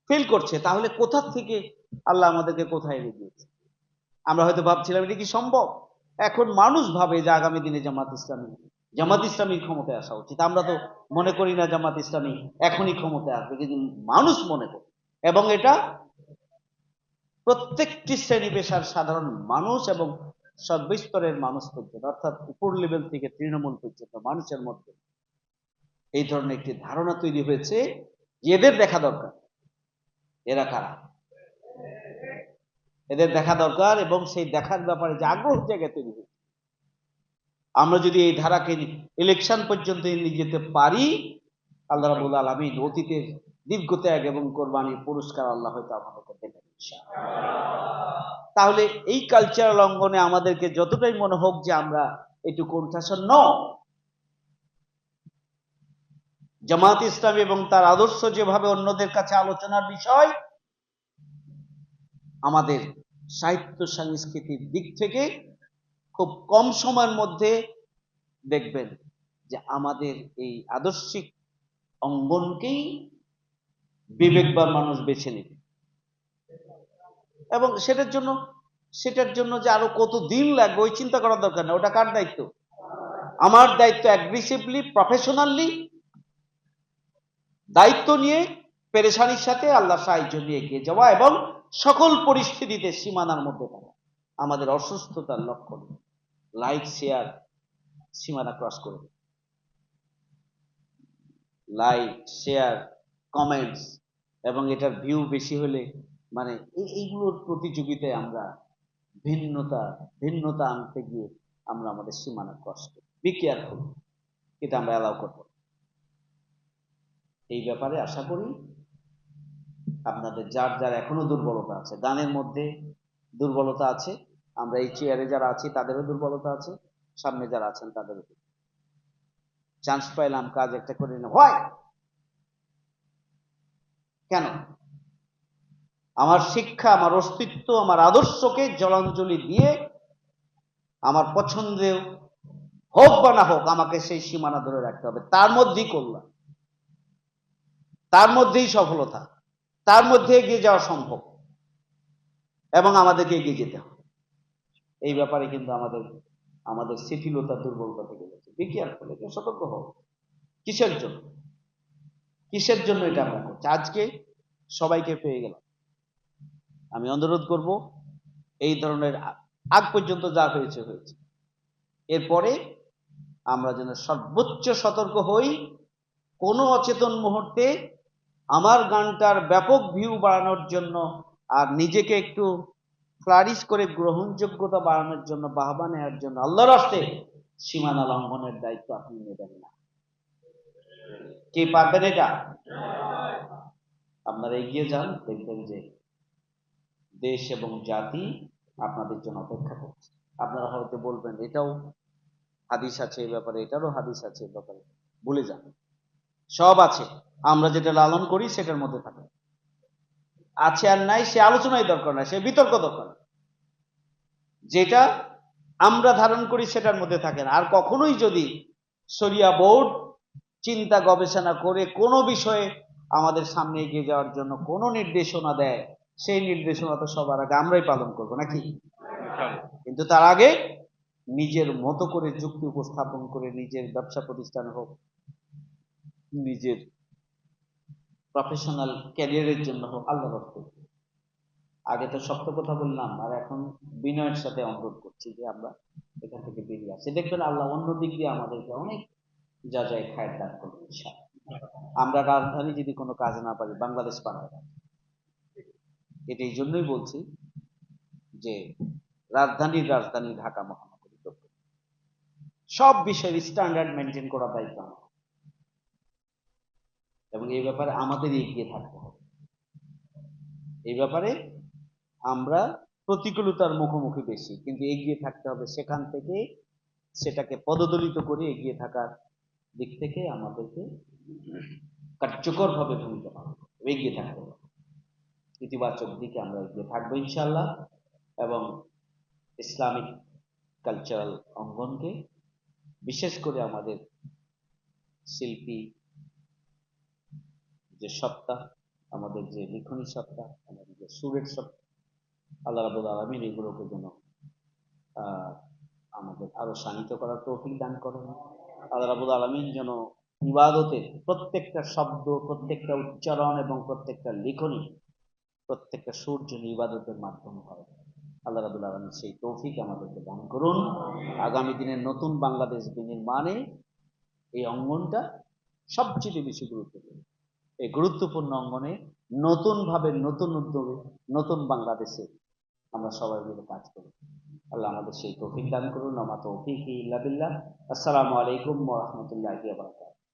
Fail করছে, তাহলে কোথা থেকে আল্লাহ আমাদেরকে কোথায় এনে দিয়েছে? আমরা হয়তো ভাবছিলাম এটা কি সম্ভব। এখন মানুষ ভাবে যে আগামী দিনে জামাত ইসলামীর ক্ষমতায় আসা উচিত। আমরা তো মনে করি না জামাত ইসলামী এখনই ক্ষমতায় আসবে, কিন্তু মানুষ মনে করে। এবং এটা প্রত্যেকটি শ্রেণী পেশার সাধারণ মানুষ এবং সর্বস্তরের মানুষ পর্যন্ত, অর্থাৎ উপর লেভেল থেকে তৃণমূল পর্যন্ত মানুষের মধ্যে এই ধরনের একটি ধারণা তৈরি হয়েছে যে এদের দেখা দরকার। এরা কারা, এদের দেখা দরকার, এবং সেই দেখার ব্যাপারে যে আগ্রহ জায়গা তৈরি হয়েছে, আমরা যদি এই ধারাকে ইলেকশন পর্যন্ত নিয়ে যেতে পারি, আল্লাহ রাব্বুল আলামিন অতীতের দীর্ঘ ত্যাগ এবং কোরবানির পুরস্কার আল্লাহ হয়তো আমাদেরকে দেবেন ইনশাআল্লাহ। তাহলে এই কালচারাল অঙ্গনে আমাদেরকে যতটাই মনে হোক যে আমরা একটু কোণঠাসন্ন, জামাত ইসলামী এবং তার আদর্শ যেভাবে অন্যদের কাছে আলোচনার বিষয়, আমাদের সাহিত্য সংস্কৃতির দিক থেকে খুব কম সময়ের মধ্যে দেখবেন যে আমাদের এই আদর্শিক অঙ্গনকেই বিবেকবান মানুষ বেছে নেবে। এবং সেটার জন্য যে আরো কত দিন লাগবে ওই চিন্তা করার দরকার নেই। ওটা কার দায়িত্ব? আমার দায়িত্ব অ্যাগ্রেসিভলি, প্রফেশনালি দায়িত্ব নিয়ে পেরেশানির সাথে আল্লাহ সাহায্য নিয়ে এগিয়ে যাওয়া, এবং সকল পরিস্থিতিতে সীমানার মধ্যে থাকা। আমাদের অসুস্থতার লক্ষণ লাইক শেয়ার সীমানা ক্রস করে, লাইক শেয়ার কমেন্টস, এবং এটার ভিউ বেশি হলে মানে এইগুলোর প্রতিযোগিতায় আমরা ভিন্নতা আনতে গিয়ে আমরা আমাদের সীমানা ক্রস করি। বি কেয়ারফুল, এটা আমরা অ্যালাউ করবো। এই ব্যাপারে আশা করি আপনাদের যার যার এখনো দুর্বলতা আছে, গানের মধ্যে দুর্বলতা আছে, আমরা এই চেয়ারে যারা আছি তাদেরও দুর্বলতা আছে, সামনে যারা আছেন তাদেরও। চান্স পাইলাম কাজ একটা করে না হয় কেন? আমার শিক্ষা, আমার অস্তিত্ব, আমার আদর্শকে জলাঞ্জলি দিয়ে আমার পছন্দেও হোক বা না হোক আমাকে সেই সীমানা ধরে রাখতে হবে। তার মধ্যেই কল্যাণ, তার মধ্যেই সফলতা, তার মধ্যে এগিয়ে যাওয়া সম্ভব, এবং আমাদেরকে এগিয়ে যেতে হবে। এই ব্যাপারে কিন্তু আমাদের শিথিলতা, দুর্বলতা থেকে গেছে। বিজ্ঞান ফলে সতর্ক হোক। কিসের জন্য এটা আমরা করছি? আজকে সবাইকে পেয়ে গেলাম, আমি অনুরোধ করব এই ধরনের আগ পর্যন্ত যা হয়েছে, এরপরে আমরা যেন সর্বোচ্চ সতর্ক হই, কোনো অচেতন মুহূর্তে আমার গানটার ব্যাপক ভিউ বাড়ানোর জন্য আর নিজেকে একটু ফ্লারিশ করে গ্রহণযোগ্যতা বাড়ানোর জন্য, বাহবা নেওয়ার জন্য আল্লাহর রাস্তে সীমানা লঙ্ঘনের দায়িত্ব আপনি নেবেন না। কে পারবেন এটা? আপনারা এগিয়ে যান, দেখবেন যে দেশ এবং জাতি আপনাদের জন্য অপেক্ষা করছে। আপনারা হয়তো বলবেন এটাও হাদিস আছে এই ব্যাপারে, এটারও হাদিস আছে এই ব্যাপারে। ভুলে যান, সব আছে। আমরা যেটা লালন করি সেটার মধ্যে থাকে। আছে আর নাই সে আলোচনাই দরকার না, সে বিতর্ক দরকার। যেটা আমরা ধারণ করি সেটার মধ্যে থাকে না। আর কখনোই যদি শরিয়া বোর্ড চিন্তা গবেষণা করে কোনো বিষয়ে আমাদের সামনে এগিয়ে যাওয়ার জন্য কোনো নির্দেশনা দেয়, সেই নির্দেশনা তো সবার আগে আমরাই পালন করবো, নাকি? কিন্তু তার আগে নিজের মতো করে যুক্তি উপস্থাপন করে, নিজের ব্যবসা প্রতিষ্ঠান হোক, নিজের প্রফেশনাল ক্যারিয়ারের জন্য হোক, আল্লাহ রাস্তায় আগে তো শক্ত কথা বললাম, আর এখন বিনয়ের সাথে অনুরোধ করছি যে আমরা এখান থেকে বেরিয়ে আসি। দেখবেন আল্লাহ অন্য দিক দিয়ে আমাদেরকে অনেক যা যায় খায়ের দান করবেন ইনশাআল্লাহ। আমরা রাজধানী যদি কোনো কাজ না পারি, বাংলাদেশ পারবে না। এটা এই জন্যই বলছি যে রাজধানী ঢাকা মহানগরী, সব বিষয়ের স্ট্যান্ডার্ড মেনটেন করা দায়িত্ব আমার, এবং এই ব্যাপারে আমাদের এগিয়ে থাকতে হবে। এই ব্যাপারে আমরা প্রতিকূলতার মুখোমুখি বেশি, কিন্তু এগিয়ে থাকতে হবে। সেখান থেকে সেটাকে পদদলিত করে এগিয়ে থাকার দিক থেকে আমাদেরকে কার্যকরভাবে ভূমিকা পালন করতে হবে, এগিয়ে থাকতে হবে। ইতিবাচক দিকে আমরা এগিয়ে থাকবো ইনশাআল্লাহ, এবং ইসলামিক কালচারাল অঙ্গনকে, বিশেষ করে আমাদের শিল্পী যে সত্তা, আমাদের যে লিখনী সত্তা, আমাদের যে সুরের সত্তা, আল্লাহ রাব্বুল আলামিন এগুলোকে যেন আহ, আমাদের আরো শানিত করার তৌফিক দান করেন। আল্লাহ রাব্বুল আলামিন যেন ইবাদতের প্রত্যেকটা শব্দ, প্রত্যেকটা উচ্চারণ এবং প্রত্যেকটা লিখনী, প্রত্যেকটা সুর যেন ইবাদতের মাধ্যম হয়। আল্লাহ রাব্বুল আলামিন সেই তৌফিক আমাদেরকে দান করুন। আগামী দিনের নতুন বাংলাদেশ বিনির্মাণে এই অঙ্গনটা সবচেয়ে বেশি গুরুত্বপূর্ণ। এই গুরুত্বপূর্ণ অঙ্গনে নতুন ভাবে, নতুন উদ্যোগে, নতুন বাংলাদেশে আমরা সবাই মিলে কাজ করি। আল্লাহ আমাদের সেই তৌফিক দান করুন। আমা তৌফিক ইল্লা বিল্লাহ। আসসালামু আলাইকুম ওয়া রাহমাতুল্লাহি ওয়া বারাকাতুহু।